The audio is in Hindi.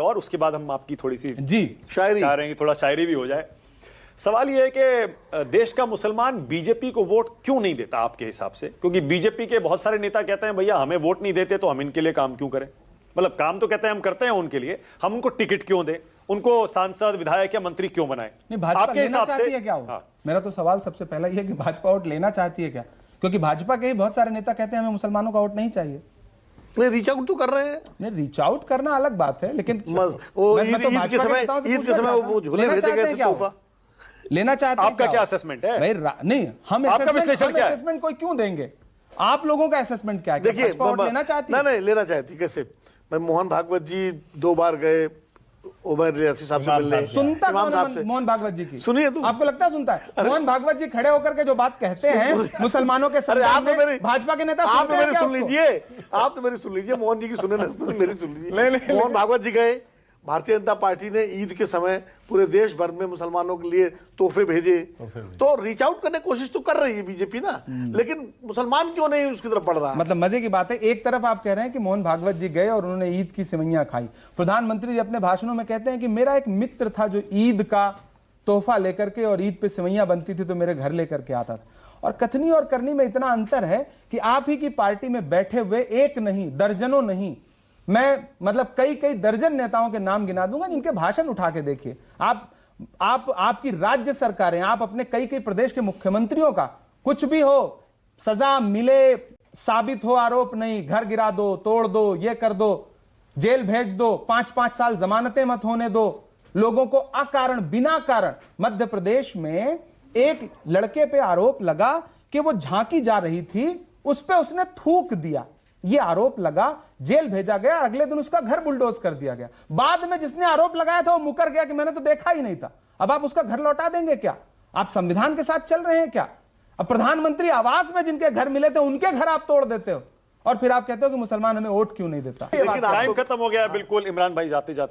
और उसके बाद हम आपकी थोड़ी सी जी शायरी चाह रहे हैं कि थोड़ा शायरी भी हो जाए। सवाल यह है कि देश का मुसलमान बीजेपी को वोट क्यों नहीं देता आपके हिसाब से? क्योंकि बीजेपी के बहुत सारे नेता कहते हैं भैया हमें वोट नहीं देते तो हम इनके लिए काम क्यों करें? मतलब काम तो कहते हैं हम करते हैं उनके लिए, हम उनको टिकट क्यों दें, उनको सांसद विधायक या मंत्री क्यों बनाए? नहीं, भाजपा आपके लेना हिसाब चाहती से है क्या वो? हाँ। मेरा तो सवाल सबसे पहला ये है कि भाजपा वोट लेना चाहती है क्या? क्योंकि भाजपा के ही बहुत सारे नेता कहते हैं हमें मुसलमानों का वोट नहीं चाहिए। नहीं, रीच आउट तो कर रहे हैं। नहीं, रीच आउट करना अलग बात है, लेकिन वो मैं तो ईद के भाजपा समय नेताओं से ईद के पूछना समय चाहता वो हूं, झूले लेना भेजे चाहते गए हैं थे क्या वो? तोहफा। लेना चाहते हैं आपका क्या वो? असेसमेंट है? भाई नहीं, हम आपका विश्लेषण क्या है? असेसमेंट कोई क्यों देंगे? आप लोगों का असेसमेंट क्या है? क्या देखिए, भाजपा वोट लेना चाहती है? नहीं लेना चाहती। कैसे? मैं मोहन भागवत जी 2 बार गए उमर रियासी साहब से मिलने। सुनता इमाम कौन साहब है से। मोहन भागवत जी की? सुनिए तो। आपको लगता है सुनता है? मोहन भागवत जी खड़े होकर के जो बात कहते हैं मुसलमानों के अरे संदर्भ आप तो में, मेरी भाजपा के नेता आप सुनते तो हैं मेरी क्या सुन उसको? लीजिए, आप तो मेरी सुन लीजिए। मोहन जी की सुने ना, मेरी सुन नहीं, लीजिए। मोहन भागवत जी गए, भारतीय जनता पार्टी ने ईद के समय पूरे देश भर में मुसलमानों के लिए तोहफे भेजे। तो रीच आउट करने की कोशिश तो कर रही है बीजेपी ना, लेकिन मुसलमान क्यों नहीं उसकी तरफ बढ़ रहा? मतलब मजे की बात है, एक तरफ आप कह रहे हैं कि मोहन भागवत जी गए और उन्होंने ईद की सेवइयां खाई। प्रधानमंत्री जी अपने भाषणों में कहते हैं कि मेरा एक मित्र था जो ईद का तोहफा लेकर के और ईद पे सेवइयां बनती थी तो मेरे घर लेकर के आता था। और कथनी और करनी में इतना अंतर है कि आप ही की पार्टी में बैठे हुए एक नहीं दर्जनों नहीं, मैं मतलब कई कई दर्जन नेताओं के नाम गिना दूंगा जिनके भाषण उठा के देखिए आपकी राज्य सरकारें, आप अपने कई कई प्रदेश के मुख्यमंत्रियों का कुछ भी हो, सजा मिले, साबित हो आरोप नहीं, घर गिरा दो, तोड़ दो, ये कर दो, जेल भेज दो, 5-5 साल जमानतें मत होने दो, लोगों को अकारण बिना कारण। मध्य प्रदेश में एक लड़के पे आरोप लगा कि वो झांकी जा रही थी, उस पे उसने थूक दिया, ये आरोप लगा, जेल भेजा गया, अगले दिन उसका घर बुलडोज कर दिया गया। बाद में जिसने आरोप लगाया था वो मुकर गया कि मैंने तो देखा ही नहीं था। अब आप उसका घर लौटा देंगे क्या? आप संविधान के साथ चल रहे हैं क्या? अब प्रधानमंत्री आवास में जिनके घर मिले थे उनके घर आप तोड़ देते हो और फिर आप कहते हो कि मुसलमान हमें वोट क्यों नहीं देता। टाइम खत्म हो गया है बिल्कुल। इमरान भाई जाते जाते